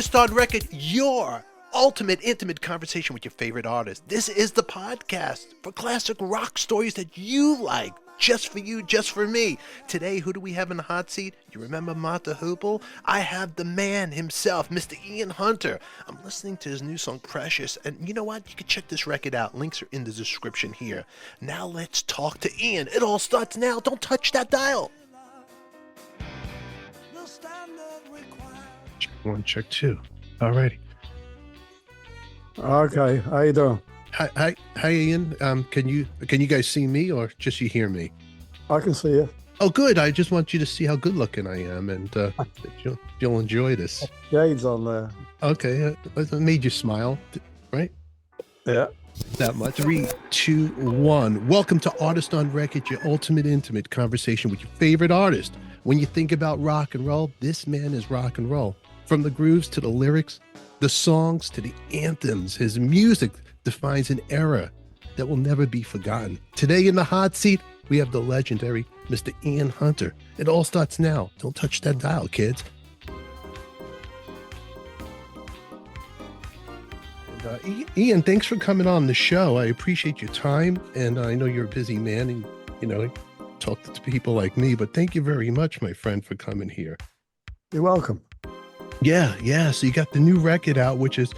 Artist on Record, your ultimate intimate conversation with your favorite artist. This is the podcast for classic rock stories that you like. Just for you, just for me. Today, who do we have in the hot seat? You remember Martha Hoople? I have the man himself, Mr. Ian Hunter. I'm listening to his new song, Precious, and you know what? You can check this record out. Links are in the description here. Now let's talk to Ian. It all starts now. Don't touch that dial. Check one, check two. Alrighty. Okay, how you doing? Hi, Ian. Can you guys see me or just you hear me? I can see you. Oh, good. I just want you to see how good looking I am, and you'll enjoy this. Shades on there. Okay, it made you smile, right? Yeah. That much. 3, 2, 1. Welcome to Artist on Record, your ultimate intimate conversation with your favorite artist. When you think about rock and roll, this man is rock and roll. From the grooves to the lyrics, the songs to the anthems, his music defines an era that will never be forgotten. Today in the hot seat, we have the legendary Mr. Ian Hunter. It all starts now. Don't touch that dial, kids. And, Ian, thanks for coming on the show. I appreciate your time, and I know you're a busy man, and talk to people like me, but thank you very much, my friend, for coming here. You're welcome. Yeah. So you got the new record out, which is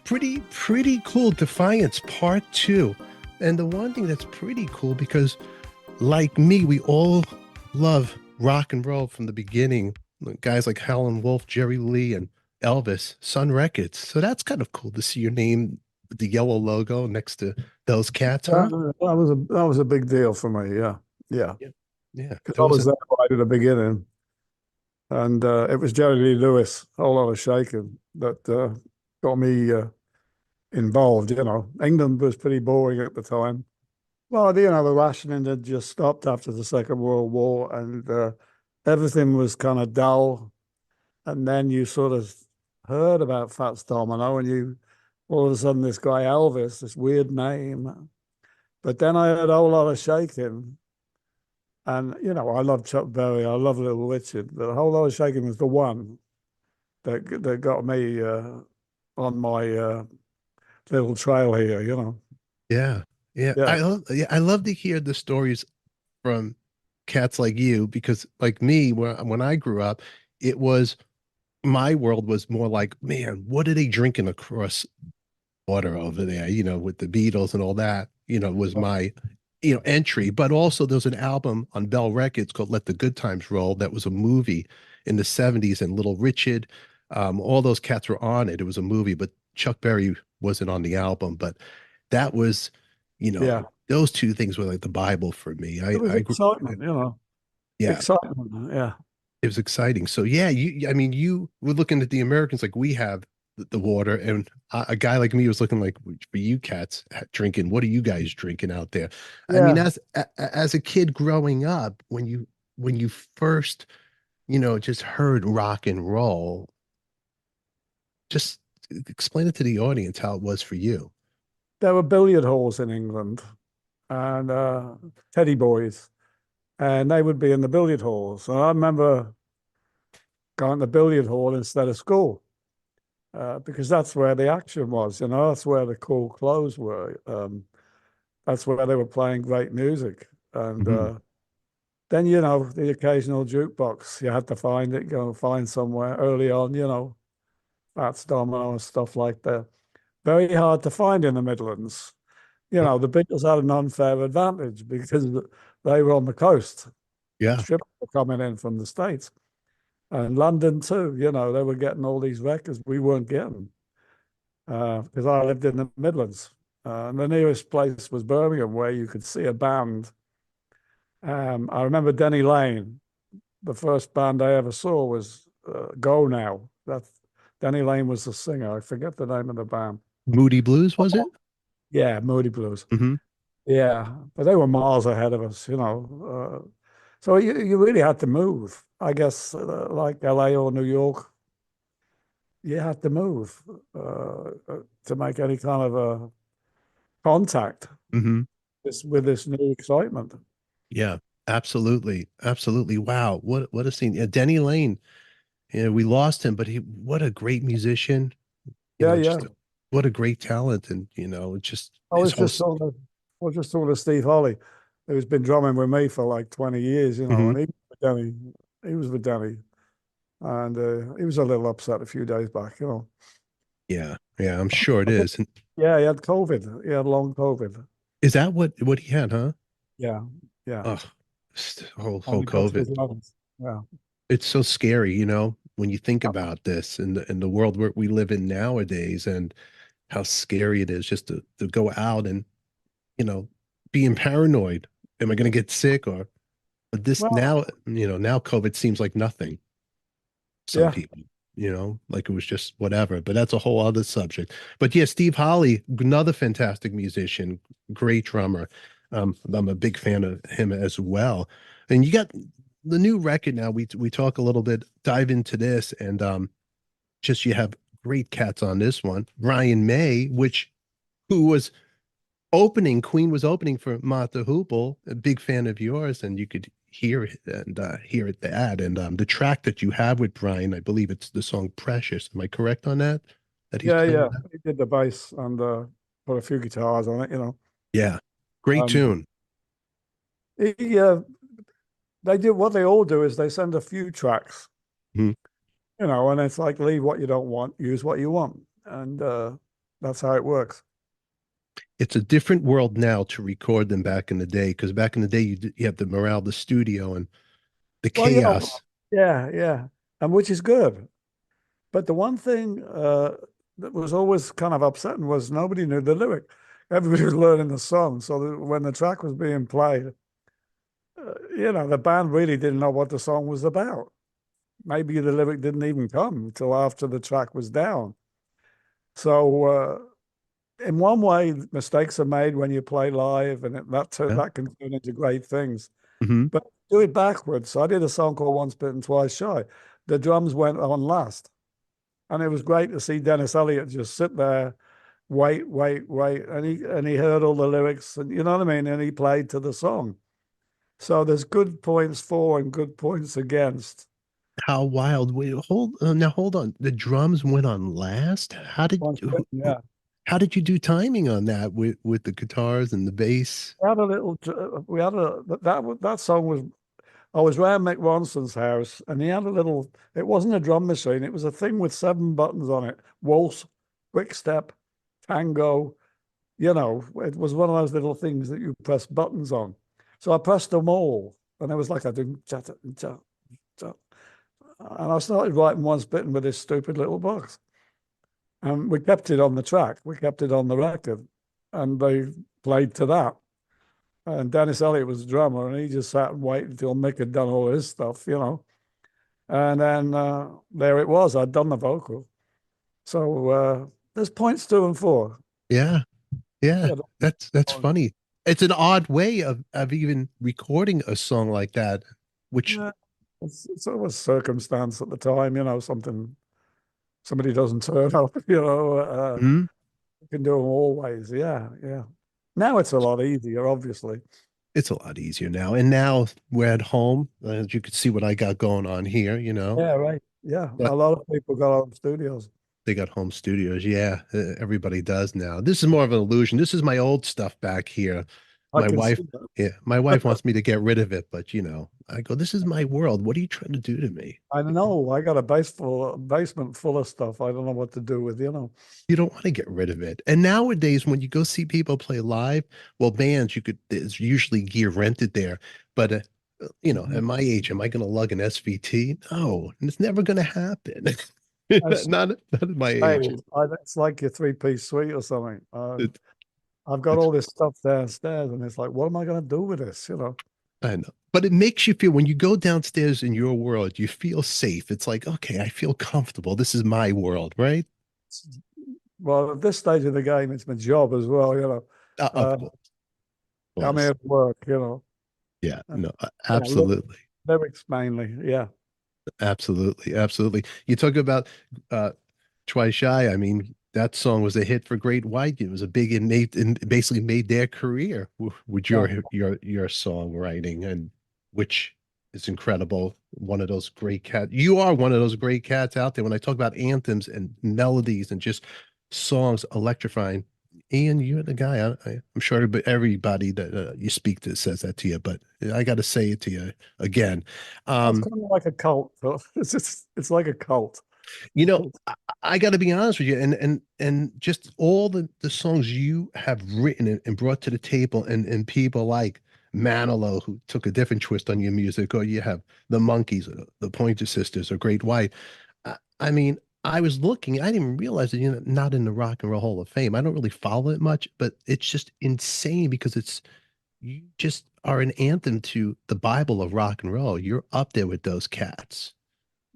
pretty cool. Defiance Part 2. And the one thing that's pretty cool, because like me, we all love rock and roll from the beginning. Guys like Howlin' Wolf, Jerry Lee, and Elvis, Sun Records. So that's kind of cool to see your name, the yellow logo next to those cats, huh? That was a big deal for me. Yeah. Because I was there right at the beginning, and it was Jerry Lee Lewis, a whole lot of shaking, that got me involved. England was pretty boring at the time. Well, the rationing had just stopped after the Second World War, and everything was kind of dull. And then you sort of heard about Fats Domino, and all of a sudden this guy Elvis, this weird name. But then I heard a whole lot of shaking. And, I love Chuck Berry, I love Little Richard. The whole lot of shaking was the one that got me on my little trail here, Yeah. I love to hear the stories from cats like you, because like me, when I grew up, my world was more like, man, what are they drinking across water over there, with the Beatles and all that, was my entry. But also there's an album on Bell Records called Let the Good Times Roll that was a movie in the 70s, and Little Richard, all those cats were on it. It was a movie, but Chuck Berry wasn't on the album. But that was, those two things were like the Bible for me. It was excitement, Yeah. Excitement, yeah. It was exciting. So yeah, you were looking at the Americans like we have the water, and a guy like me was looking like, for you cats drinking, what are you guys drinking out there? Yeah. I mean, as a kid growing up, when you first, just heard rock and roll, just explain it to the audience how it was for you. There were billiard halls in England, and teddy boys, and they would be in the billiard halls. And I remember going to the billiard hall instead of school. Because that's where the action was, that's where the cool clothes were. That's where they were playing great music. And then, the occasional jukebox, you had to find it, go and find somewhere early on, Fats Domino and stuff like that. Very hard to find in the Midlands. The Beatles had an unfair advantage because they were on the coast. Yeah. Ships were coming in from the States. And London too, they were getting all these records we weren't getting, because I lived in the Midlands. And the nearest place was Birmingham, where you could see a band. I remember Denny Lane. The first band I ever saw was Go Now. Denny Lane was the singer. I forget the name of the band. Moody Blues, was it? Yeah, Moody Blues. Mm-hmm. Yeah, but they were miles ahead of us, So you really had to move. I guess like LA or New York, you had to move to make any kind of a contact with this new excitement. Yeah, absolutely. Wow. What a scene. Yeah, Denny Lane Yeah, we lost him, but what a great musician. Yeah, yeah. What a great talent. And, just I his was whole. just talking to, I was just talking to Steve Holly, who's been drumming with me for like 20 years, Mhm. and he was with Danny, and he was a little upset a few days back. Yeah, yeah, I'm sure it is. And Yeah, he had COVID. He had long COVID. is that what he had, huh? Yeah, yeah. Oh, And whole he got to his COVID. lungs. Yeah. It's so scary, when you think about this and the world where we live in nowadays and how scary it is just to go out and, you know, being paranoid. Am I going to get sick but this Well, now COVID seems like nothing. Some yeah. people, like it was just whatever, but that's a whole other subject. But yeah, Steve Holly, another fantastic musician, great drummer. I'm a big fan of him as well. And you got the new record now. We talk a little bit, dive into this, and just you have great cats on this one. Brian May, who was opening, Queen was opening for Martha Hoople, a big fan of yours, and you could hear it and hear it that. And the track that you have with Brian, I believe it's the song Precious. Am I correct on that? That he's Yeah, playing yeah. that? He did the bass and put a few guitars on it. Yeah. Great Um, tune. he, they do what they all do is they send a few tracks, Mhm. and it's like leave what you don't want, use what you want, and that's how it works. It's a different world now to record than back in the day, because back in the day you have the morale, the studio, and the Well, chaos. yeah, yeah, and which is good. But the one thing that was always kind of upsetting was nobody knew the lyric. Everybody was learning the song, so that when the track was being played, the band really didn't know what the song was about. Maybe the lyric didn't even come until after the track was down. So, in one way, mistakes are made when you play live, and Yeah. that can turn into great things. Hmm. But do it backwards. So I did a song called Once Bitten, Twice Shy. The drums went on last. And it was great to see Dennis Elliott just sit there, wait, wait, wait. And he heard all the lyrics, and you know what I mean? And he played to the song. So there's good points for and good points against. How wild. Wait, hold on. The drums went on last? Once Bitten, yeah. How did you do timing on that with the guitars and the bass? We had a little, we had a, that song was, I was round Mick Ronson's house and he had a little, it wasn't a drum machine, it was a thing with 7 buttons on it: waltz, quick step, tango. It was one of those little things that you press buttons on. So I pressed them all and it was like I did, and I started writing Once Bitten with this stupid little box. And we kept it on the track, we kept it on the record, and they played to that. And Dennis Elliott was the drummer, and he just sat and waited until Mick had done all his stuff. And then there it was. I'd done the vocal. So there's points 2 and 4. Yeah. Yeah. Yeah, That's funny. It's an odd way of even recording a song like that, which yeah, it's always circumstance at the time. Somebody doesn't turn up. Mhm. You can do them always. Yeah, yeah. Now it's a lot easier, obviously. It's a lot easier now. And now we're at home. As you can see what I got going on here. Yeah, right. Yeah, a But lot of people got home studios. they got home studios. Yeah, everybody does now. This is more of an illusion. This is my old stuff back here. I My can wife, see that. yeah, my wife wants me to get rid of it, but I go, this is my world. What are you trying to do to me? I know. I got a basement full of stuff. I don't know what to do with. You don't want to get rid of it. And nowadays, when you go see people play live, well, bands, there's usually gear rented there. But, at my age, am I going to lug an SVT? No, it's never going to happen. That's Not at my Hey, age. it's like your 3-piece suite or something. It, I've got it's, all this stuff downstairs, and it's like, what am I going to do with this? I know. But it makes you feel when you go downstairs in your world, you feel safe. It's like, okay, I feel comfortable. This is my world, right? Well, at this stage of the game, it's my job as well. Of Uh, course. Of I'm course. here to work. Yeah, Uh, no, yeah, absolutely. lyrics mainly. Yeah. Absolutely. Absolutely. You talk about uh Twice Shy. I mean, that song was a hit for Great White. It was a big and basically made their career with Yeah. your songwriting and which is incredible. One of those great cats. You are one of those great cats out there. When I talk about anthems and melodies and just songs electrifying, Ian, you're the guy. I'm sure everybody that you speak to says that to you, but I got to say it to you again. It's kind of like a cult. It's like a cult. You know, I got to be honest with you, and just all the songs you have written and brought to the table, and people like Manilow, who took a different twist on your music, or you have the Monkees, the Pointer Sisters, or Great White. I mean, I was looking, I didn't even realize that you're not in the Rock and Roll Hall of Fame. I don't really follow it much, but it's just insane because you just are an anthem to the Bible of rock and roll. You're up there with those cats.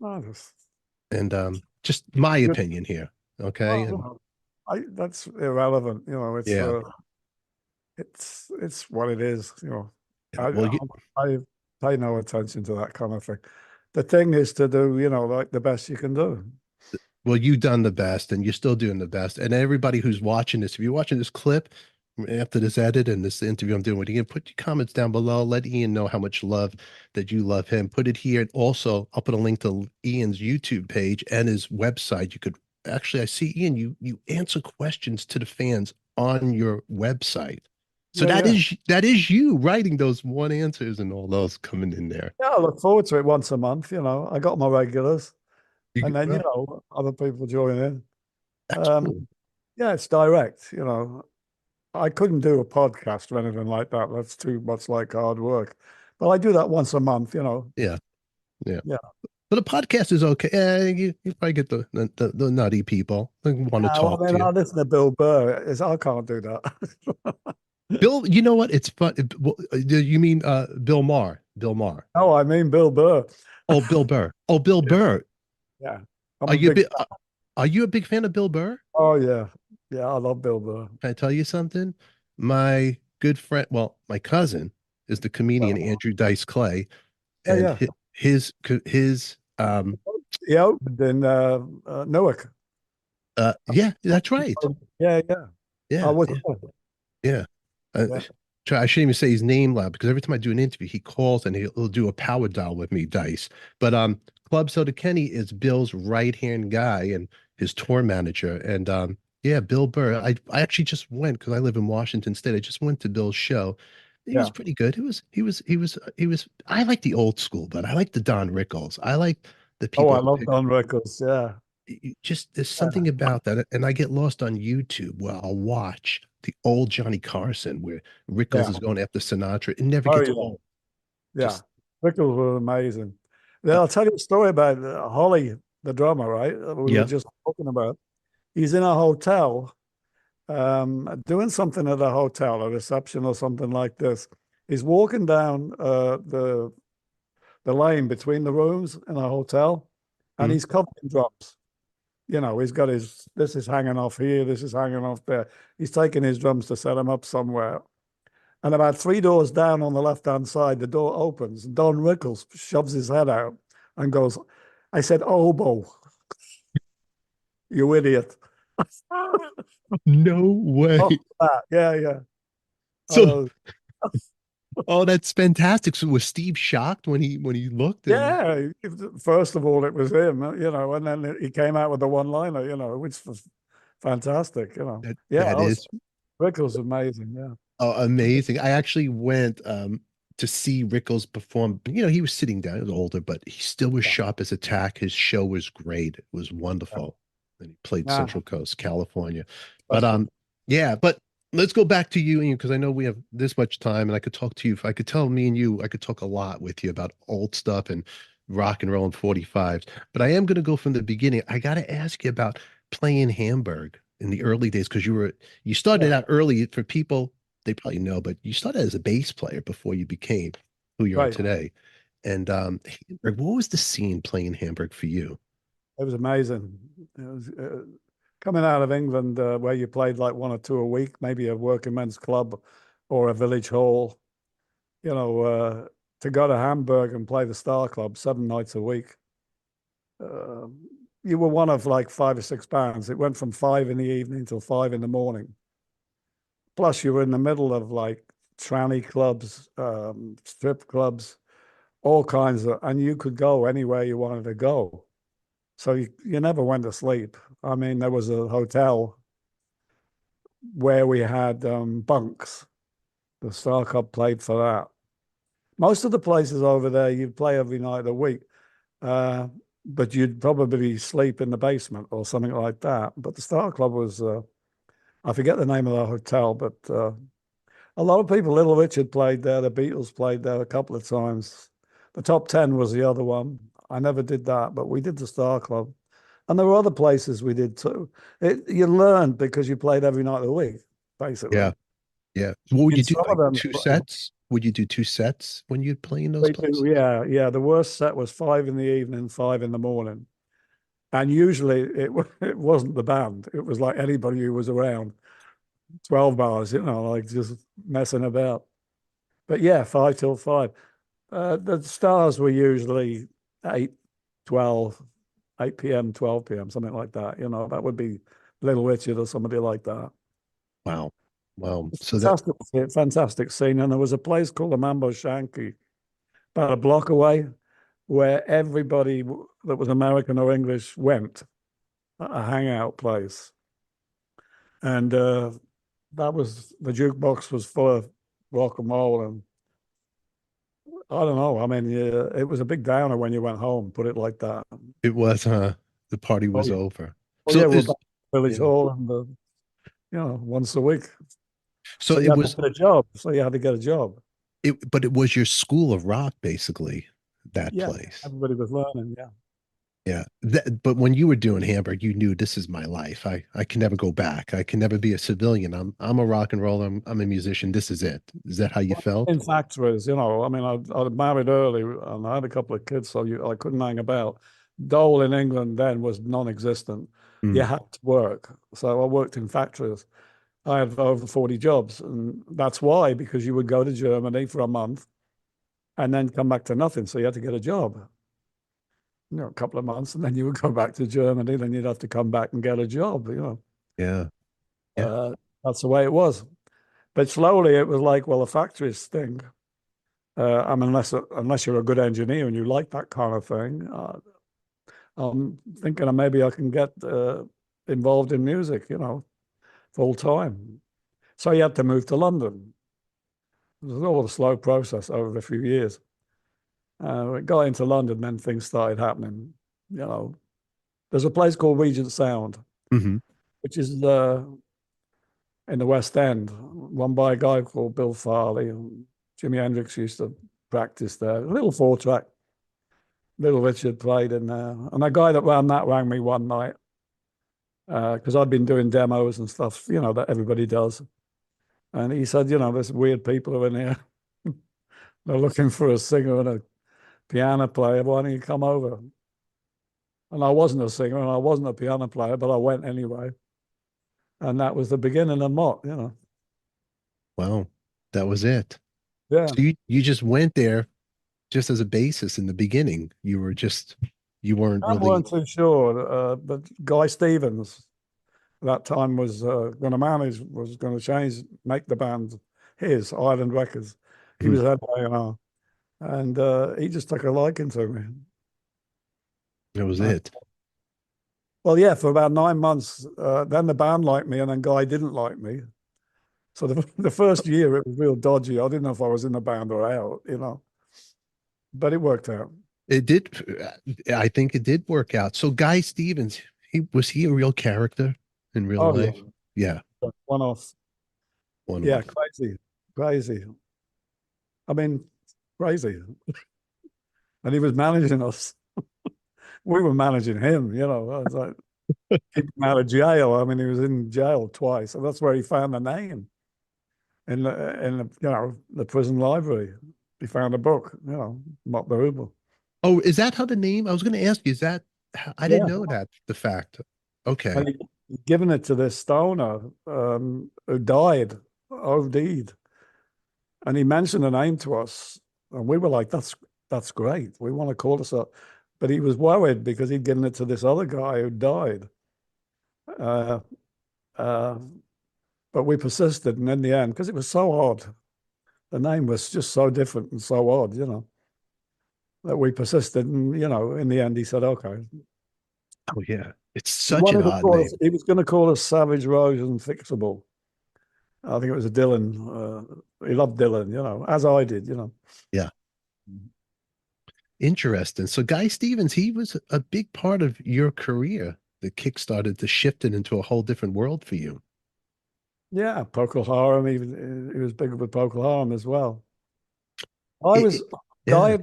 Oh, And just my opinion here, okay? that's irrelevant. You know, Yeah. It's what it is. You know, Well, I pay no attention to that kind of thing. The thing is to do, you know, like the best you can do. well, you've done the best, and you're still doing the best. And everybody who's watching this, if you're watching this clip after this edit and this interview I'm doing with Ian, put your comments down below. Let Ian know how much love that you love him. Put it here. And also, I'll put a link to Ian's YouTube page and his website. You could actually, I see Ian, you answer questions to the fans on your website. So Yeah, that is you writing those one answers and all those coming in there. yeah, I look forward to it once a month. You know, I got my regulars, and then, you Well, know, other people join in. that's cool. Yeah, it's direct. You know, I couldn't do a podcast or anything like that. That's too much like hard work. But I do that once a month, you know. Yeah. Yeah. Yeah. But a podcast is okay. You probably get the nutty people that want to Well, talk I to mean, I you. listen to Bill Burr. I can't do that. Bill, you know what? It's fun. You mean Bill Maher? Bill Maher. No, I mean Bill Burr. Oh, Bill Burr. Oh, Bill Yeah. Burr. Yeah. Are you a bit? Are you a big fan of Bill Burr? Oh, yeah. Yeah, I love Bill Burr. Can I tell you something? My good friend, well, my cousin is the comedian Andrew Dice Clay, Yeah, and yeah. his He opened in Newark. yeah, that's right. Yeah, yeah. I Yeah, was. yeah. Yeah. I shouldn't even say his name loud because every time I do an interview, he calls and he'll do a power dial with me, Dice. But Club Soda Kenny is Bill's right hand guy and his tour manager. And yeah, Bill Burr. I actually just went because I live in Washington State. I just went to Bill's show. He was pretty good. He was. I like the old school, but I like the Don Rickles. I like the Oh, people I who love pick Don Rickles. Yeah. just there's Yeah. something about that, and I get lost on YouTube where I'll watch the old Johnny Carson where Rickles is going after Sinatra. It never Oh, gets yeah. old. Yeah. Just Rickles was amazing. Then I'll tell you a story about Holly, the drummer, right? We were yeah. just talking about. He's in a hotel, doing something at a hotel, a reception or something like this. He's walking down the lane between the rooms in a hotel, and Mhm. he's covered in drums. You know, he's got this is hanging off here, this is hanging off there. He's taking his drums to set them up somewhere. And about 3 doors down on the left-hand side, the door opens. Don Rickles shoves his head out and goes, I said, oboe, you idiot. No way. Oh, yeah, yeah. So oh, that's fantastic. So was Steve shocked when he looked? Yeah, first of all, it was him, you know, and then he came out with the one-liner, you know, which was fantastic, you know. That is Rickles amazing, yeah. amazing. I actually went to see Rickles perform. You know, he was sitting down, he was older, but he still was sharp as a tack. His show was great. It was wonderful. And he played Central Coast, California. But yeah, but let's go back to you, Ian, because I know we have this much time and I could talk to you. If I could tell me and you, I could talk a lot with you about old stuff and rock and roll and 45s. But I am going to go from the beginning. I got to ask you about playing Hamburg in the early days because you started out early for people they probably know, but you started as a bass player before you became who you are Right. today. And Hamburg, what was the scene playing Hamburg for you? It was amazing. It was coming out of England where you played like one or two a week, maybe a working men's club or a village hall, you know, to go to Hamburg and play the Star Club 7 nights a week. You were one of like 5 or 6 bands. It went from 5 in the evening till 5 in the morning. Plus, you were in the middle of like tranny clubs, strip clubs, all kinds of, and you could go anywhere you wanted to go. So you never went to sleep. I mean, there was a hotel where we had bunks. The Star Club played for that. Most of the places over there, you'd play every night of the week, but you'd probably sleep in the basement or something like that. But the Star Club was, I forget the name of the hotel, but a lot of people, Little Richard played there, the Beatles played there a couple of times. The Top 10 was the other one. I never did that, but we did the Star Club. And there were other places we did too. You learned because you played every night of the week, basically. Yeah. Yeah. What would you do? Some Like of them, 2 sets? Would you do 2 sets when you'd play in those places? yeah. The worst set was 5 in the evening, 5 in the morning. And usually it wasn't the band. It was like anybody who was around, 12 bars, like just messing about. But yeah, 5 till 5. The stars were usually 8, 12, 8 p.m., 12 p.m., something like that. That would be Little Richard or somebody like that. Wow. Wow. So Fantastic scene. And there was a place called the Mambo Shanky about a block away where everybody that was American or English went, a hangout place. And the jukebox was full of rock and roll. And I don't know. I mean, it was a big downer when you went home, put it like that. it was, the party was over. Oh, So yeah, we're back to Village Hall and, once a week. So it was a job. So you had to get a job. But it was your school of rock, basically, that place. Everybody was learning. Yeah. Yeah. But when you were doing Hamburg, you knew this is my life. I can never go back. I can never be a civilian. I'm a rock and roller. I'm a musician. This is it. Is that how you felt? In factories, I mean, I married early and I had a couple of kids, so I couldn't hang about. Dole in England then was non-existent. You had to work. So I worked in factories. I had over 40 jobs. And that's why, because you would go to Germany for a month and then come back to nothing. So you had to get a job, a couple of months, and then you would go back to Germany. Then you'd have to come back and get a job, Yeah. That's the way it was. But slowly it was like, well, the factories thing. I mean, unless you're a good engineer and you like that kind of thing, I'm thinking maybe I can get involved in music, full time. So you had to move to London. It was all a slow process over a few years. We got into London, then things started happening. There's a place called Regent Sound, which is in the West End, run by a guy called Bill Farley. And Jimi Hendrix used to practice there. A little 4-track. Little Richard played in there. And a guy that ran that rang me one night because I'd been doing demos and stuff, that everybody does. And he said, there's weird people are in here. They're looking for a singer and a piano player. Why don't you come over? And I wasn't a singer and I wasn't a piano player, but I went anyway. And that was the beginning of Mott, Wow. That was it. Yeah. So you just went there just as a basis in the beginning. You weren't I really. weren't too sure, but Guy Stevens at that time was going to manage, was going to make the band his Island Records. He was head A&R, and he just took a liking to me. That was it. Well, yeah, for about 9 months. Then the band liked me, and then Guy didn't like me. So the first year it was real dodgy. I didn't know if I was in the band or out, but it worked out. It did. I think it did work out. So Guy Stevens, was he a real character in real life? Yeah. One off. Yeah, crazy. I mean, crazy. And he was managing us. We were managing him, I was like, keep him out of jail. I mean, he was in jail twice. And that's where he found the name in the prison library. He found a book, Mott the Hoople. Oh, is that how the name? I was going to ask you, is that, I didn't know that, the fact. Okay. And he'd given it to this stoner who died, OD'd. And he mentioned a name to us. And we were like, that's great. We want to call this up. But he was worried because he'd given it to this other guy who died. But we persisted. And in the end, because it was so odd, the name was just so different and so odd, that we persisted, and in the end, he said, "Okay." Oh yeah, it's such an odd name. He was going to call us Savage Rose and Fixable. I think it was a Dylan. He loved Dylan, as I did, Yeah. Interesting. So Guy Stevens, he was a big part of your career that kickstarted to shift it into a whole different world for you. Yeah, Procol Harum. He was big with Procol Harum as well. Yeah. Guy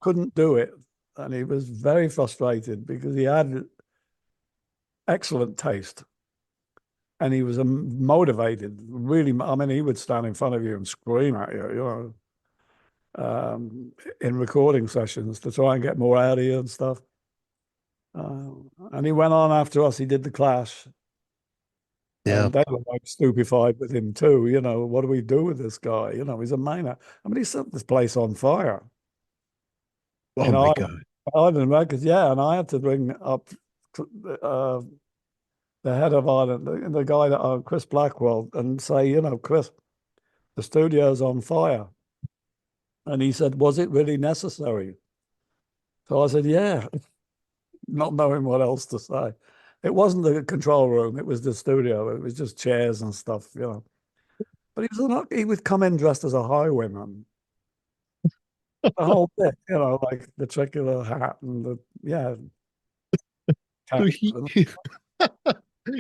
couldn't do it, and he was very frustrated because he had excellent taste, and he was motivated. Really, I mean, he would stand in front of you and scream at you, in recording sessions to try and get more out of you and stuff. And he went on after us. He did the Clash. Yeah. And they were like stupefied with him too. What do we do with this guy? He's a maniac. I mean, he set this place on fire. Oh my God. Ireland Records, yeah. And I had to bring up the head of Ireland, the guy that Chris Blackwell, and say, Chris, the studio's on fire. And he said, was it really necessary? So I said, yeah, not knowing what else to say. It wasn't the control room, it was the studio. It was just chairs and stuff, But he would come in dressed as a highwayman. The whole bit, like the tricolor hat and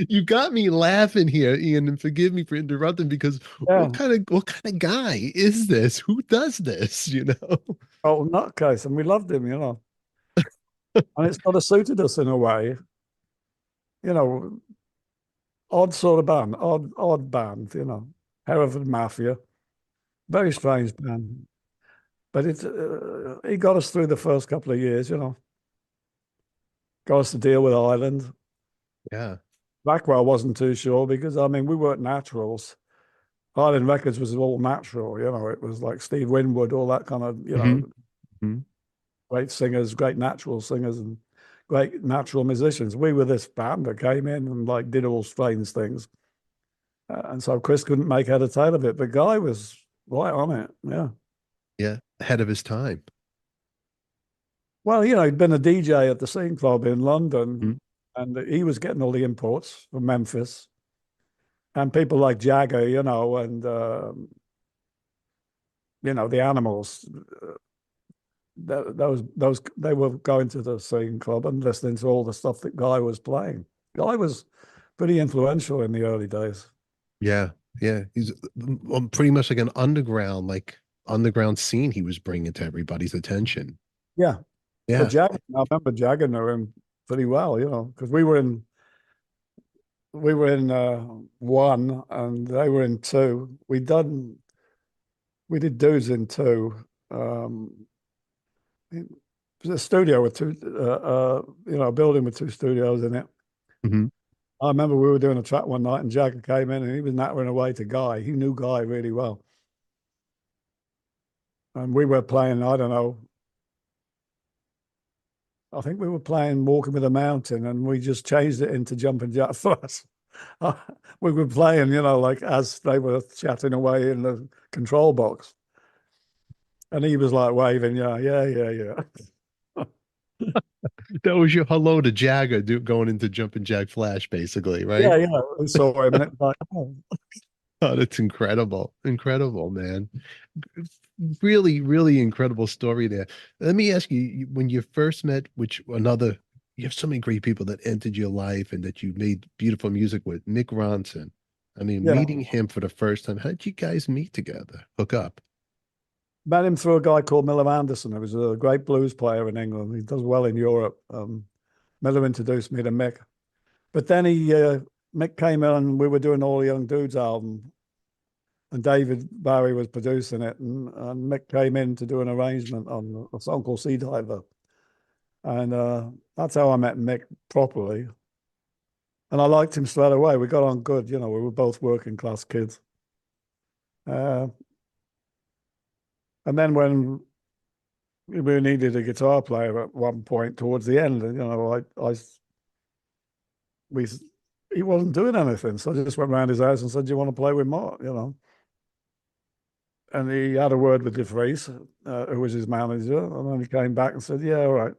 You got me laughing here, Ian, and forgive me for interrupting because what kind of guy is this? Who does this, Oh, nutcase, and we loved him, And it's sort of suited us in a way. Odd sort of band, odd band, Hereford Mafia. Very strange band. But he got us through the first couple of years, Got us to deal with Ireland. Yeah. Blackwell wasn't too sure because, I mean, we weren't naturals. Island Records was all natural, It was like Steve Winwood, all that kind of, great singers, great natural singers, and great natural musicians. We were this band that came in and like did all strange things. And so Chris couldn't make head or tail of it, but Guy was right on it. Yeah. Yeah. Ahead of his time. Well, he'd been a DJ at the Scene Club in London, and he was getting all the imports from Memphis. And people like Jagger, and, the Animals, those they were going to the Scene Club and listening to all the stuff that Guy was playing. Guy was pretty influential in the early days. Yeah. Yeah. He's pretty much like an underground scene he was bringing to everybody's attention. Yeah. Yeah. But Jagger, I remember Jagger knew him pretty well, because we were in one and they were in two. We did dudes in two. It was a studio with two, a building with two studios in it. I remember we were doing a track one night and Jagger came in and he was nattering away to Guy. He knew Guy really well. And we were playing, I don't know, I think we were playing Walking with a Mountain and we just changed it into Jumping Jack Flash. We were playing, like as they were chatting away in the control box. And he was like waving, yeah. That was your hello to Jagger going into Jumpin' Jack Flash, basically, right? Yeah. We saw him and it was like, oh, that's incredible. Incredible, man. Really, really incredible story there. Let me ask you, when you first met, you have so many great people that entered your life and that you made beautiful music with, Mick Ronson. I mean, meeting him for the first time, how did you guys meet together, hook up? Met him through a guy called Miller Anderson, who was a great blues player in England. He does well in Europe. Miller introduced me to Mick. But then Mick came in and we were doing All the Young Dudes album. And David Bowie was producing it. And Mick came in to do an arrangement on a song called Sea Diver. And that's how I met Mick properly. And I liked him straight away. We got on good. We were both working class kids. And then when we needed a guitar player at one point towards the end, he wasn't doing anything. So I just went around his house and said, do you want to play with Mark, and he had a word with De Vries, who was his manager, and then he came back and said, "Yeah, all right."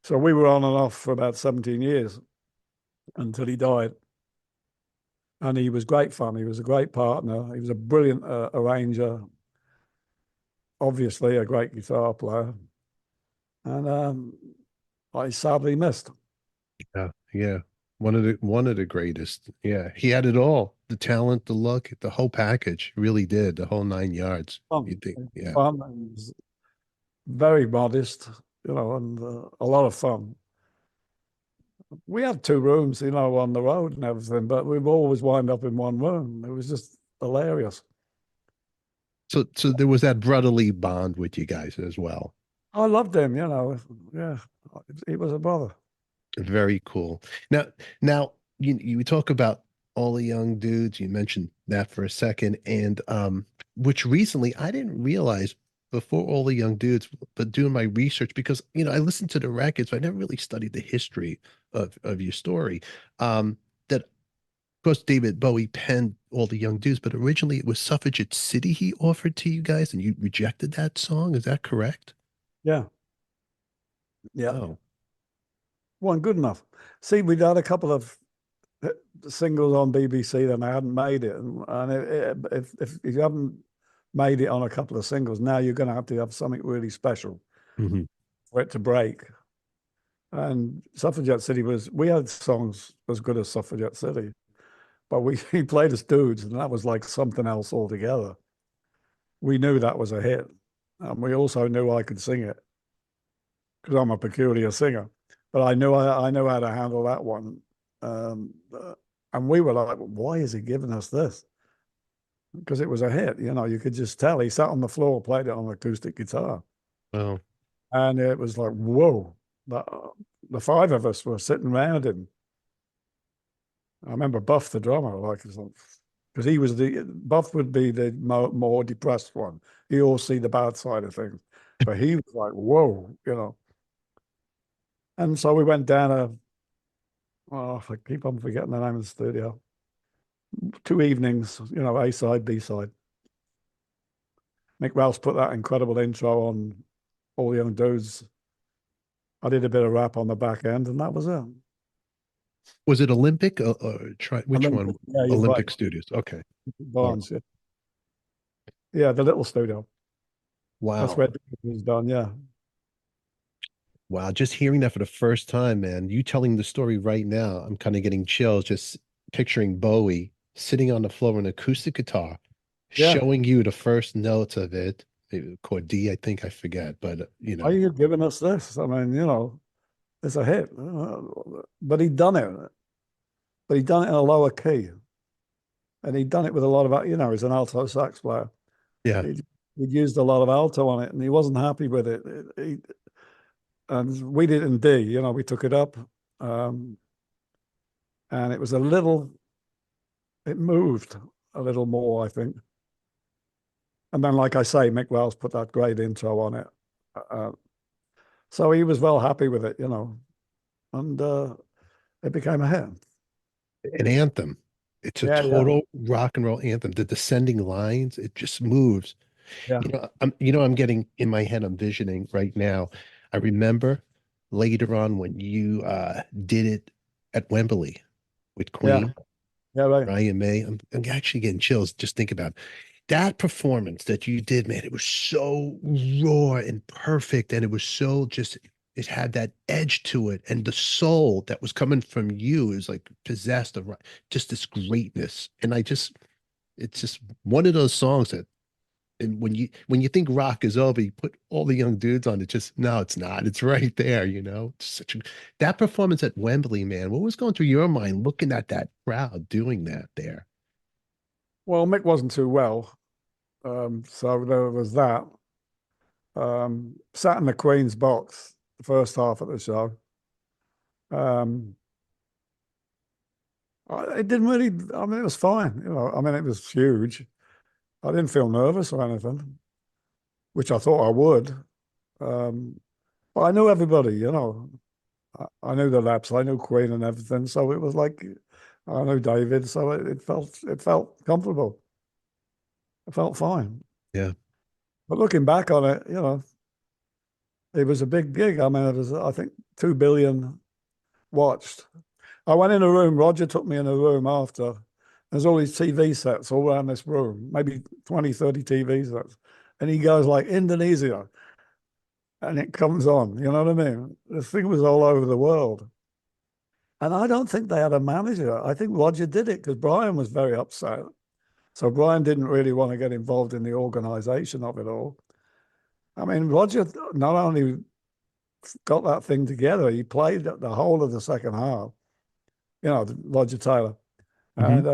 So we were on and off for about 17 years until he died. And he was great fun. He was a great partner. He was a brilliant arranger, obviously a great guitar player, and I sadly missed. Yeah, yeah. One of the greatest. Yeah, he had it all: the talent, the luck, the whole package. Really did the whole 9 yards. You think? Yeah. Fun. And was very modest, and a lot of fun. We had 2 rooms, on the road and everything, but we've always wind up in one room. It was just hilarious. So there was that brotherly bond with you guys as well. I loved him, yeah, he was a brother. Very cool. Now you talk about all the young dudes. You mentioned that for a second, and which recently I didn't realize before all the young dudes, but doing my research because I listened to the records, but I never really studied the history of your story. That of course David Bowie penned all the young dudes, but originally it was Suffragette City he offered to you guys, and you rejected that song. Is that correct? Yeah. Yeah. Oh. Wasn't good enough. See, we'd had a couple of singles on BBC, then I hadn't made it. And if you haven't made it on a couple of singles, now you're going to have something really special for it to break. And Suffragette City we had songs as good as Suffragette City, but he played us dudes, and that was like something else altogether. We knew that was a hit, and we also knew I could sing it because I'm a peculiar singer. But I knew how to handle that one, and we were like, "Why is he giving us this?" Because it was a hit. You could just tell. He sat on the floor, played it on acoustic guitar, Oh. and it was like, "Whoa!" The 5 of us were sitting around him. I remember Buff, the drummer, because Buff would be the more depressed one. He all see the bad side of things, but he was like, "Whoa," And so we went down I keep on forgetting the name of the studio. 2 evenings, A side, B side. Mick Wells put that incredible intro on All the Young Dudes. I did a bit of rap on the back end, and that was it. Was it Olympic or which Olympic, one? yeah, you're Olympic right. Studios. Okay. Barnes, yeah, the little studio. That's where Wow. it was done. Yeah. Wow. Just hearing that for the first time, man. You telling the story right now, I'm kind of getting chills just picturing Bowie sitting on the floor with an acoustic guitar, Yeah. showing you the first notes of it. Maybe chord D, I think I forget, but Why are you giving us this? I mean, it's a hit. But he'd done it. But he'd done it in a lower key. And he'd done it with a lot of, he's an alto sax player. Yeah. He'd used a lot of alto on it, and he wasn't happy with it. And we did it in D, we took it up. And it was it moved a little more, I think. And then, like I say, Mick Wells put that great intro on it. So he was well happy with it, and it became a hit. An anthem. It's a Yeah, total rock and roll anthem. The descending lines, it just moves. yeah. I'm getting in my head, I'm visioning right now. I remember later on when you did it at Wembley with Queen, Yeah, right. Ryan May. I'm actually getting chills. Just think about that performance that you did, man. It was so raw and perfect, and it was so just. It had that edge to it, and the soul that was coming from you is like possessed of just this greatness. And it's just one of those songs that, and when you think rock is over, you put all the young dudes on it. Just no, it's not. It's right there. It's such that performance at Wembley, man. What was going through your mind looking at that crowd doing that there? Well, Mick wasn't too well, so there was that. Sat in the Queen's box the first half of the show. It didn't really. I mean, it was fine. I mean, it was huge. I didn't feel nervous or anything, which I thought I would. But I knew everybody. I knew the Laps, I knew Queen and everything. So it was like I knew David, so it felt comfortable. I felt fine. Yeah. But looking back on it, it was a big gig. I mean, it was, I think, 2 billion watched. I went in a room, Roger took me in a room after. There's all these TV sets all around this room, maybe 20, 30 TV sets. And he goes like, Indonesia. And it comes on, you know what I mean? The thing was all over the world. And I don't think they had a manager. I think Roger did it because Brian was very upset. So Brian didn't really want to get involved in the organization of it all. I mean, Roger not only got that thing together, he played the whole of the second half, Roger Taylor. Mm-hmm.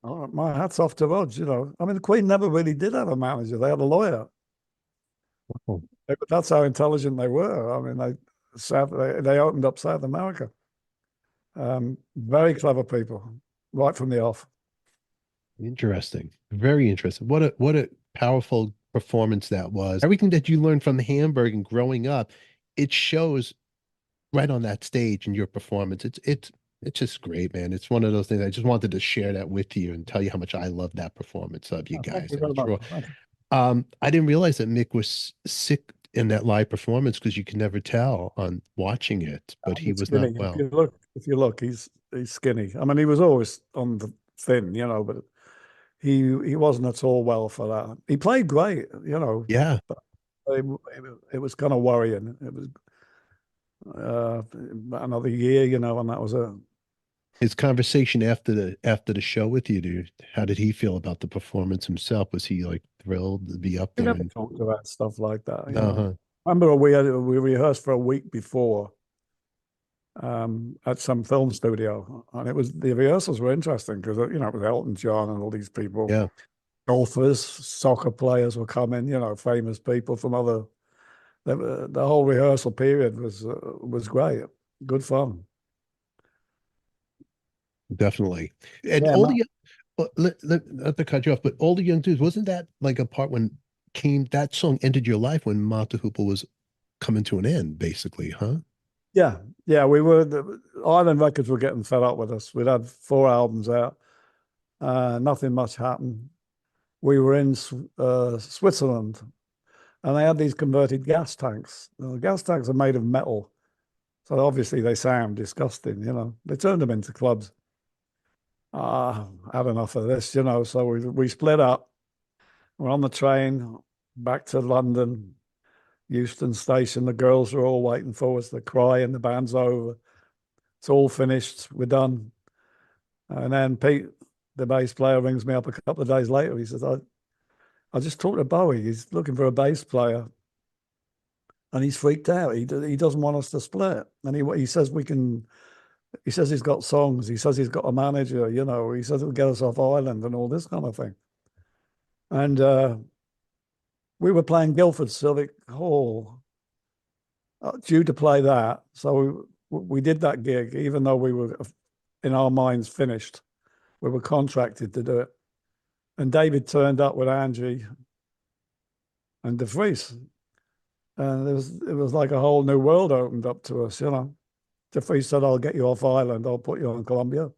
And my hat's off to Rog, I mean, the Queen never really did have a manager. They had a lawyer. Oh. That's how intelligent they were. I mean, they opened up South America. Very clever people, right from the off. Interesting. Very interesting. What a powerful performance that was. Everything that you learned from Hamburg and growing up, it shows right on that stage in your performance. It's just great, man. It's one of those things. I just wanted to share that with you and tell you how much I love that performance of you guys. Thank you very much. I didn't realize that Mick was sick in that live performance because you could never tell on watching it, but he was skinny. not well. If you look, he's skinny. I mean, he was always on the thin, but he wasn't at all well for that. He played great, Yeah. but it was kind of worrying. It was another year, and that was it. His conversation after the show with you, dude, how did he feel about the performance himself? Was he like thrilled to be up We there? never talked about stuff like that. Uh-huh. I remember we rehearsed for a week before at some film studio, and the rehearsals were interesting because it was Elton John and all these people. Yeah. Golfers, soccer players were coming, famous people from other. The whole rehearsal period was great, good fun. Definitely. And all the not to cut you off, but all the young dudes, wasn't that like a part when that song entered your life when Mata Hoople was coming to an end, basically, huh? Yeah. The Island Records were getting fed up with us. We'd had 4 albums out. Nothing much happened. We were in Switzerland, and they had these converted gas tanks. The gas tanks are made of metal, so obviously they sound disgusting. They turned them into clubs. Had enough of this, so we split up. We're on the train back to London, Euston Station. The girls are all waiting for us. They're crying. The band's over. It's all finished. We're done. And then Pete, the bass player, rings me up a couple of days later. He says, I just talked to Bowie. He's looking for a bass player. And he's freaked out. He doesn't want us to split. And he says we can. He says he's got songs. He says he's got a manager. He says it'll get us off island and all this kind of thing. And we were playing Guildford Civic Hall, due to play that. So we did that gig, even though we were in our minds finished. We were contracted to do it. And David turned up with Angie and DeFries. And it was like a whole new world opened up to us, DeFries said, I'll get you off island. I'll put you on Columbia.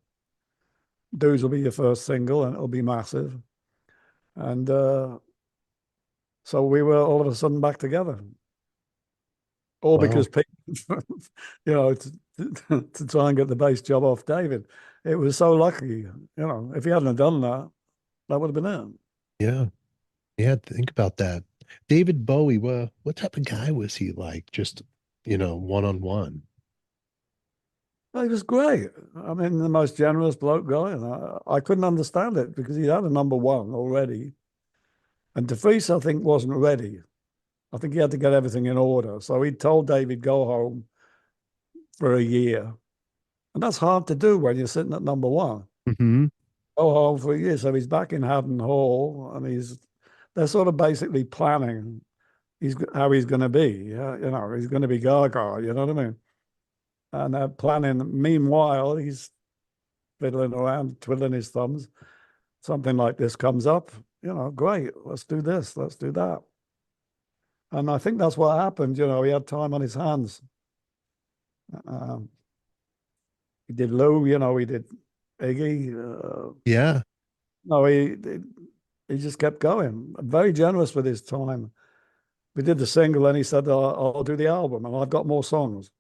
Dudes will be your first single, and it'll be massive. And so we were all of a sudden back together. All because people, to try and get the bass job off David. It was so lucky, if he hadn't done that, that would have been it. Yeah. Yeah, think about that. David Bowie, well, what type of guy was he like? Just, one-on-one? Well, he was great. I mean, the most generous bloke guy. And I couldn't understand it because he had a number 1 already. And DeFries, I think, wasn't ready. I think he had to get everything in order. So he told David, go home for a year. And that's hard to do when you're sitting at number 1. Mm-hmm. Go home for a year. So he's back in Haddon Hall, and they're sort of basically planning how he's going to be. He's going to be Gaga, you know what I mean? And they're planning. Meanwhile, he's fiddling around, twiddling his thumbs. Something like this comes up, great, let's do this, let's do that. And I think that's what happened. He had time on his hands. He did Lou, he did Iggy. Yeah. No, he just kept going. Very generous with his time. We did the single, and he said, I'll do the album, and I've got more songs.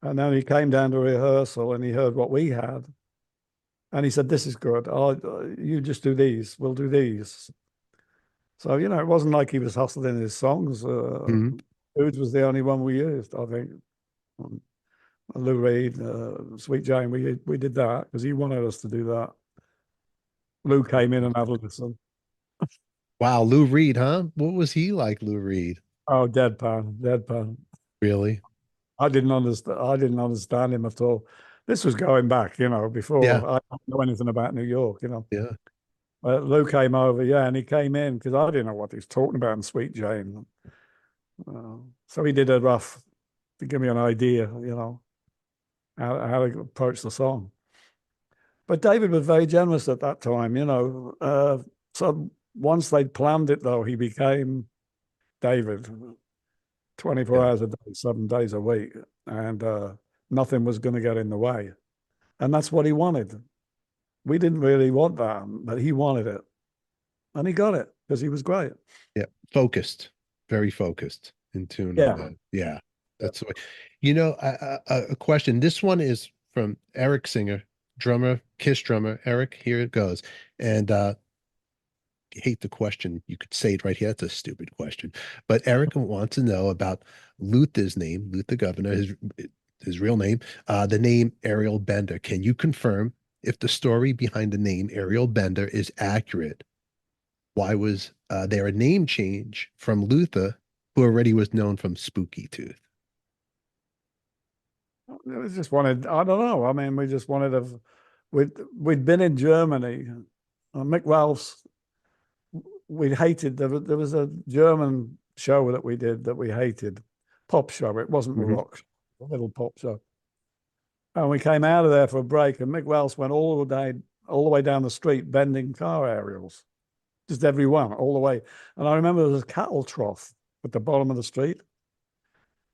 And then he came down to rehearsal, and he heard what we had, and he said, "This is good. You just do these. We'll do these." So it wasn't like he was hustling his songs. Mhm. Dudes was the only one we used, I think. Lou Reed, Sweet Jane, we did that because he wanted us to do that. Lou came in and had a listen. Wow, Lou Reed, huh? What was he like, Lou Reed? Oh, deadpan. Really? I didn't understand. I didn't understand him at all. This was going back, Yeah, before I didn't know anything about New York. yeah. Lou came over, yeah, and he came in because I didn't know what he was talking about in Sweet Jane. So he did a rough to give me an idea, how to approach the song. But David was very generous at that time, So once they'd planned it, though, he became David 24 Yeah. hours a day, 7 days a week, and nothing was going to get in the way. And that's what he wanted. We didn't really want that, but he wanted it. And he got it because he was great. Yeah. Focused, very focused, in tune on Yeah. that. Yeah. That's the way. A question. This one is from Eric Singer, drummer, Kiss drummer. Eric, here it goes. And hate the question. You could say it right here. That's a stupid question. But Eric wants to know about Luther's name, Luther Governor, his real name, the name Ariel Bender. Can you confirm if the story behind the name Ariel Bender is accurate? Why was there a name change from Luther, who already was known from Spooky Tooth? We just wanted, I don't know. I mean, we just wanted to, we'd been in Germany. Mick Ralph's, we hated, there was a German show that we did that we hated, pop show. It wasn't a rock show, a little pop show. And we came out of there for a break, and Mick Wells went all the way down the street bending car aerials, just every one, all the way. And I remember there was a cattle trough at the bottom of the street,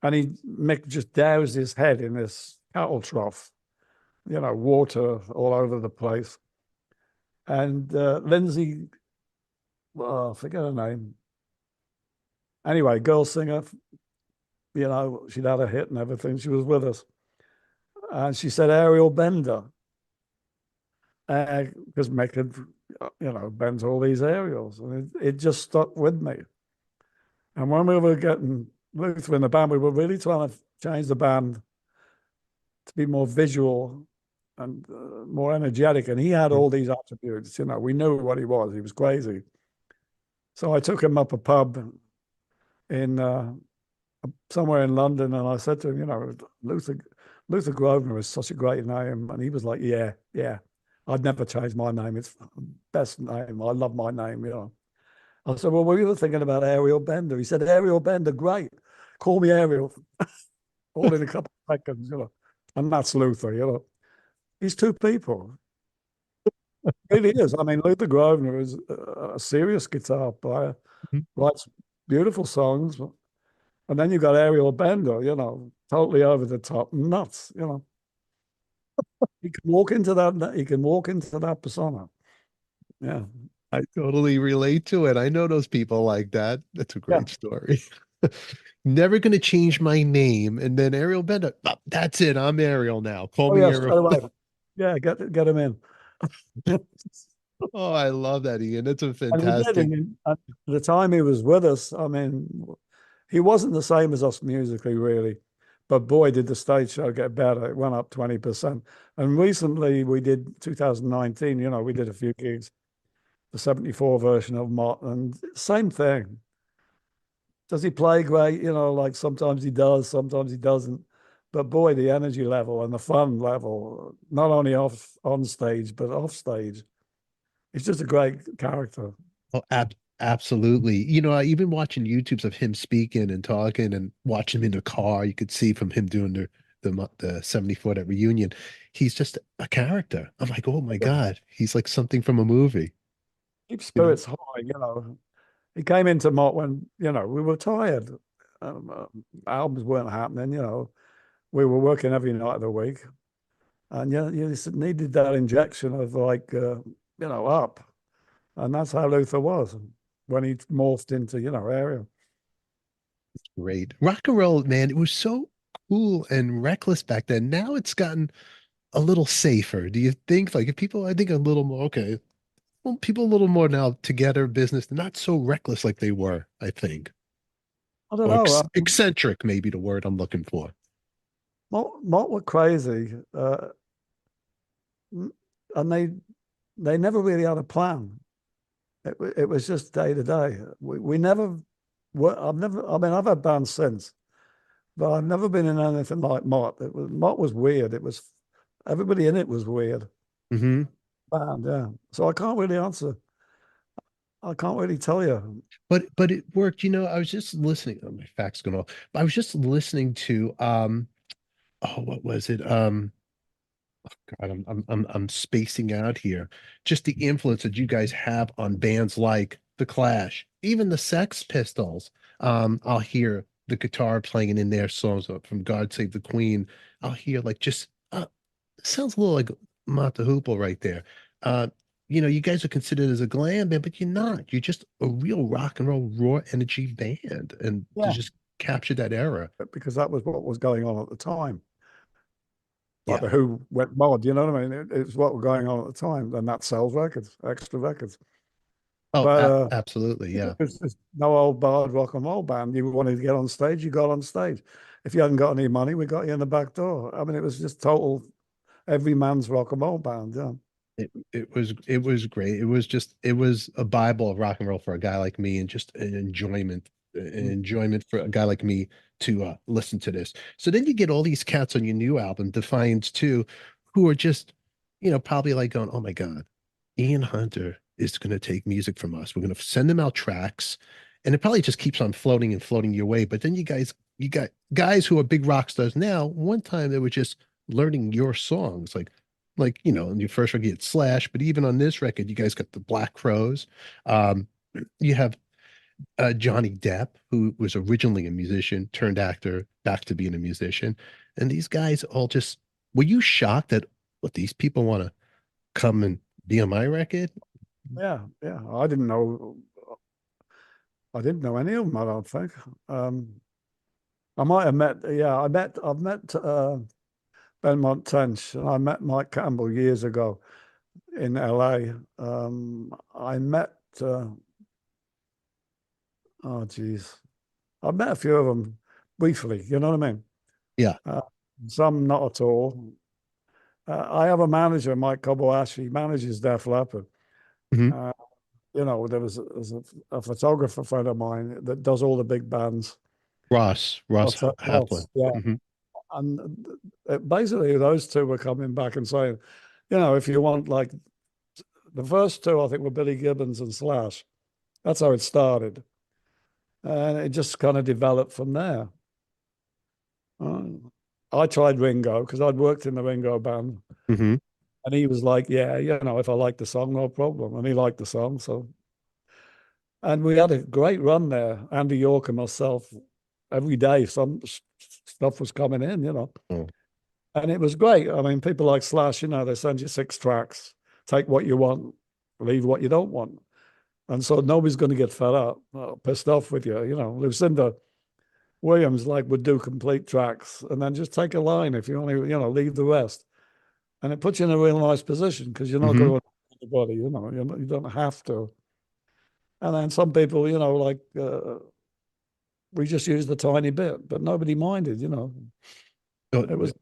and Mick just doused his head in this cattle trough, water all over the place. And Lindsay, I forget her name. Anyway, girl singer, she'd had a hit and everything. She was with us. And she said Ariel Bender, because Mick had, bent all these aerials. And it just stuck with me. And when we were getting Luther in the band, we were really trying to change the band to be more visual and more energetic. And he had all these attributes. We knew what he was. He was crazy. So I took him up a pub in somewhere in London, and I said to him, Luther Grosvenor is such a great name. And he was like, yeah, I'd never change my name. It's the best name. I love my name, I said, well, we were thinking about Ariel Bender. He said, Ariel Bender, great. Call me Ariel. All in a couple of seconds, And that's Luther, He's two people. It really is. I mean, Luther Grosvenor is a serious guitar player, writes beautiful songs. And then you've got Ariel Bender, totally over the top, nuts, He can walk into that persona. Yeah. I totally relate to it. I know those people like that. That's a great story. Never going to change my name. And then Ariel Bender, that's it. I'm Ariel now. Call me Ariel. Yeah, get him in. Oh, I love that, Ian. That's a fantastic. At the time he was with us, I mean, he wasn't the same as us musically, really. But boy, did the stage show get better. It went up 20%. And recently we did 2019, we did a few gigs, the 74 version of Mott, and same thing. Does he play great? Like sometimes he does, sometimes he doesn't. But boy, the energy level and the fun level, not only on stage, but off stage. He's just a great character. Oh, absolutely. Even watching YouTubes of him speaking and talking and watching him in the car, you could see from him doing the 74 that reunion, he's just a character. I'm like, oh my God, he's like something from a movie. Keep spirits high, He came into Mott when, we were tired. Albums weren't happening, We were working every night of the week. And you just needed that injection of up. And that's how Luther was when he morphed into, area. Great. Rock and roll, man, it was so cool and reckless back then. Now it's gotten a little safer. Do you think, like, if people, I think a little more, okay, well, people a little more now together, business, not so reckless like they were, I think. I don't Or know. eccentric, maybe the word I'm looking for. Mott were crazy, and they never really had a plan. It was just day to day. We never were. I've had bands since, but I've never been in anything like Mott. Mott was weird. It was everybody in it was weird. Mm-hmm. Band, yeah. So I can't really answer. I can't really tell you. But it worked. I was just listening. Oh, my facts going off. I was just listening to oh, what was it? God, I'm spacing out here. Just the influence that you guys have on bands like The Clash, even the Sex Pistols. I'll hear the guitar playing in their songs from God Save the Queen. I'll hear like just sounds a little like Mata Hoople right there. Uh, you guys are considered as a glam band, but you're not. You're just a real rock and roll raw energy band, and to Yeah, just capture that era. because that was what was going on at the time. Like Yeah. the Who went mod, you know what I mean? It's what was going on at the time, and that sells records, extra records. Oh, But absolutely. Yeah. it's just no old barred rock and roll band. You wanted to get on stage, you got on stage. If you hadn't got any money, we got you in the back door. I mean, it was just total every man's rock and roll band. Yeah. It was great. It was a Bible of rock and roll for a guy like me, and just an enjoyment for a guy like me to listen to this. So then you get all these cats on your new album, Defiance 2, who are just, probably like going, oh my God, Ian Hunter is going to take music from us. We're going to send them out tracks, and it probably just keeps on floating and floating your way. But then you got guys who are big rock stars now. One time they were just learning your songs, on your first record, it's Slash, but even on this record, you guys got the Black Crows. Um, you have Johnny Depp, who was originally a musician, turned actor, back to being a musician. And these guys all just, were you shocked that what these people want to come and be on my record? Yeah, yeah. I didn't know any of them, I don't think. I might have met, yeah, I've met Belmont Tench, and I met Mike Campbell years ago in LA. I met, oh geez, I met a few of them briefly, you know what I mean? Yeah. Some not at all. I have a manager, Mike Kobayashi, he manages Def Leppard. Mhm. There was a photographer friend of mine that does all the big bands. Ross Haplin. Yeah. Mhm. And basically, those two were coming back and saying, if you want, like, the first two, I think, were Billy Gibbons and Slash. That's how it started. And it just kind of developed from there. I tried Ringo because I'd worked in the Ringo band. Mhm. And he was like, yeah, if I like the song, no problem. And he liked the song. And we had a great run there. Andy York and myself, every day, some stuff was coming in. Oh. And it was great. I mean, people like Slash, they send you 6 tracks, take what you want, leave what you don't want. And so nobody's going to get fed up, pissed off with you. Lucinda Williams would do complete tracks and then just take a line if you only, leave the rest. And it puts you in a real nice position because you're not Mhm. going to anybody, you don't have to. And then some people, we just used a tiny bit, but nobody minded. Oh, It was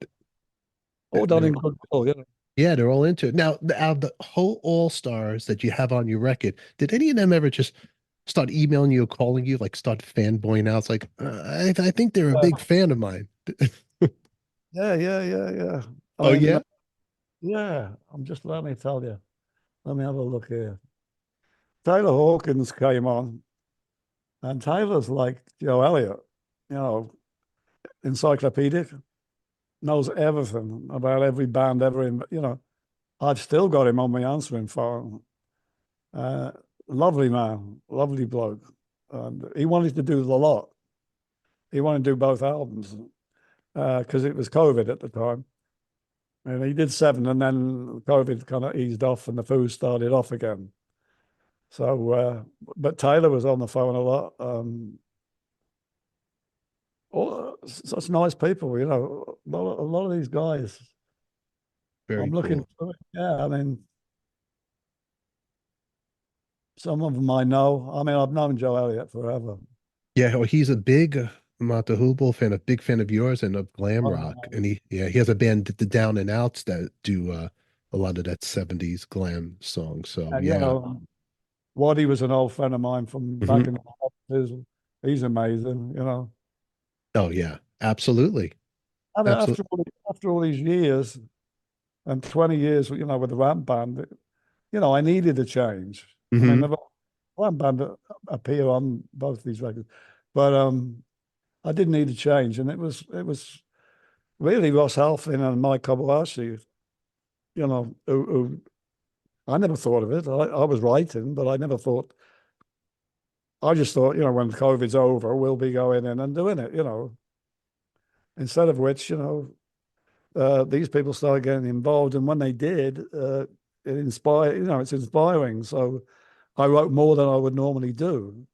all done in goodwill. yeah, they're all into it. Now, out of the whole all stars that you have on your record, did any of them ever just start emailing you or calling you, like start fanboying out? It's like, I think they're a big fan of mine. Yeah. Oh, I mean, yeah? yeah, let me tell you. Let me have a look here. Taylor Hawkins came on, and Taylor's like Joe Elliott, you know, encyclopedic, knows everything about every band ever I've still got him on my answering phone. Uh, Lovely man, lovely bloke. And he wanted to do the lot. He wanted to do both albums because it was COVID at the time. And he did 7, and then COVID kind of eased off, and the Foo started off again. So, but Taylor was on the phone a lot. Such nice people, you know. A lot of these guys. Very I'm cool. looking for it. Yeah, I mean, some of them I know. I mean, I've known Joe Elliott forever. Yeah, well, he's a big Mata Hoople fan, a big fan of yours and of glam Oh, rock. no. And he has a band, the Down and Outs, that do a lot of that 70s glam song. So And, you know, Waddy was an old friend of mine from back in the 80s. He's amazing, you know. Oh yeah, absolutely. And Absolutely. after all these years and 20 years, you know, with the Ramp Band, you know, I needed a change. I mean, the Ramp Band appear on both these records, but I did need a change, and it was really Ross Halfin and Mike Kobayashi, you know, who I never thought of it. I was writing, but I never thought. I just thought, you know, when COVID's over, we'll be going in and doing it, you know. Instead of which, you know, these people started getting involved, and when they did, it inspired. You know, it's inspiring. So I wrote more than I would normally do.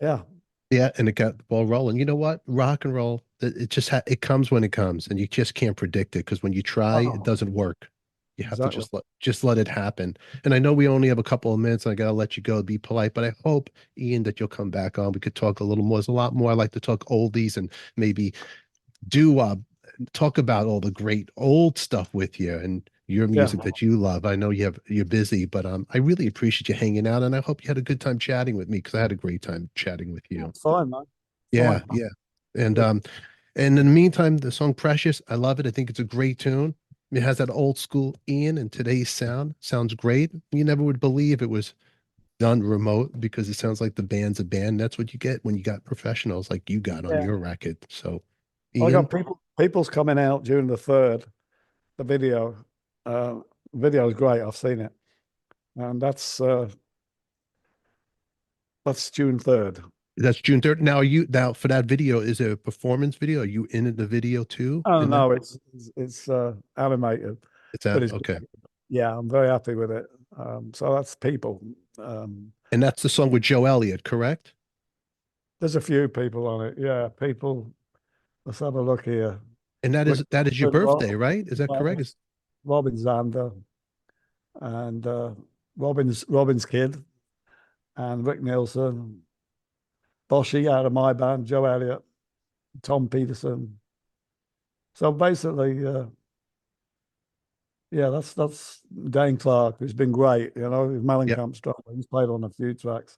Yeah. Yeah, and it got the ball rolling. You know what? Rock and roll, it just it comes when it comes, and you just can't predict it, because when you try, it doesn't work. You have to just let it happen. And I know we only have a couple of minutes, and I gotta let you go, be polite, but I hope, Ian, that you'll come back on. We could talk a little more. There's a lot more. I like to talk oldies and maybe do talk about all the great old stuff with you and your music that you love. I know you're busy, but I really appreciate you hanging out, and I hope you had a good time chatting with me, because I had a great time chatting with you. It's fine, man. Yeah, yeah. And in the meantime, the song Precious, I love it. I think it's a great tune. It has that old school Ian and today's sound. Sounds great. You never would believe it was done remote, because it sounds like the band's a band. That's what you get when you got professionals like you got on your record. So I Ian, got people's coming out June the 3rd. The video is great. I've seen it, and that's June 3rd. that's June 3rd. Now for that video, is it a performance video? Are you in the video too? Oh no, it's animated. It's out. Okay. Yeah, I'm very happy with it. So that's people. And that's the song with Joe Elliott, correct? There's a few people on it. Yeah, people. Let's have a look here. And that is your birthday, right? Is that correct? Robin Zander and Robin's kid and Rick Nielsen, Boschi out of my band, Joe Elliott, Tom Petersson. So basically, yeah, that's Dane Clark, who's been great. You know, he's Mellencamp's drummer. He's played on a few tracks.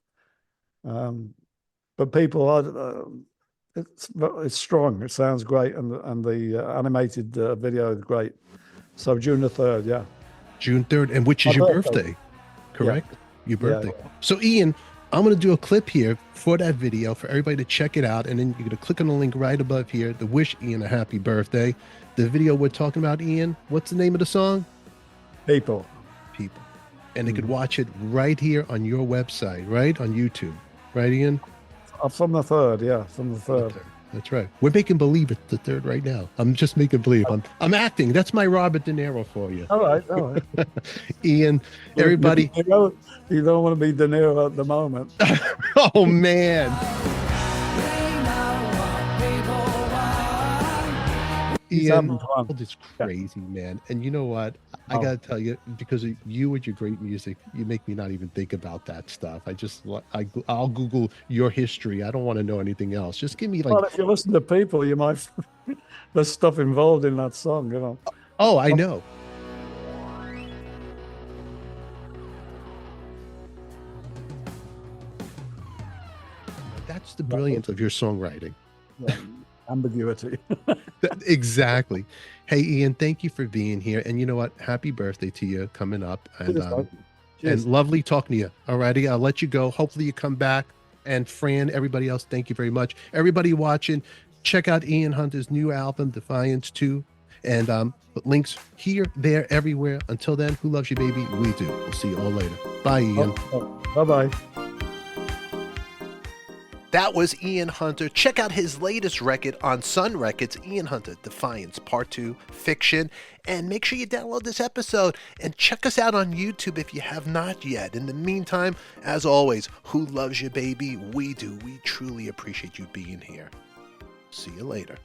But people are. It's strong. It sounds great, and the animated video is great. So June the 3rd, yeah. June 3rd, and which is your birthday, correct? Yeah. Your birthday. Yeah. So Ian, I'm going to do a clip here for that video for everybody to check it out, and then you're going to click on the link right above here to wish Ian a happy birthday. The video we're talking about, Ian, what's the name of the song? People. And they could watch it right here on your website, right? On YouTube. Right, Ian? From the 3rd, yeah, from the 3rd. That's right. We're making believe it's the 3rd right now. I'm just making believe. I'm acting. That's my Robert De Niro for you. All right. Ian, everybody. You don't want to be De Niro at the moment. Oh, man. Ian, it's crazy, man. And you know what? I gotta tell you, because of you and your great music, you make me not even think about that stuff. I'll Google your history. I don't want to know anything else. Just give me like. Well, if you listen to people, you might. There's stuff involved in that song, you know. Oh, I know. That's the brilliance of your songwriting. Yeah. Ambiguity. Exactly. Hey, Ian, thank you for being here. And you know what? Happy birthday to you coming up. And lovely talking to you. All righty. I'll let you go. Hopefully you come back. And Fran, everybody else, thank you very much. Everybody watching, check out Ian Hunter's new album, Defiance 2. And links here, there, everywhere. Until then, who loves you, baby? We do. We'll see you all later. Bye, Ian. Bye-bye. That was Ian Hunter. Check out his latest record on Sun Records, Ian Hunter, Defiance Part 2, Fiction. And make sure you download this episode and check us out on YouTube if you have not yet. In the meantime, as always, who loves you, baby? We do. We truly appreciate you being here. See you later.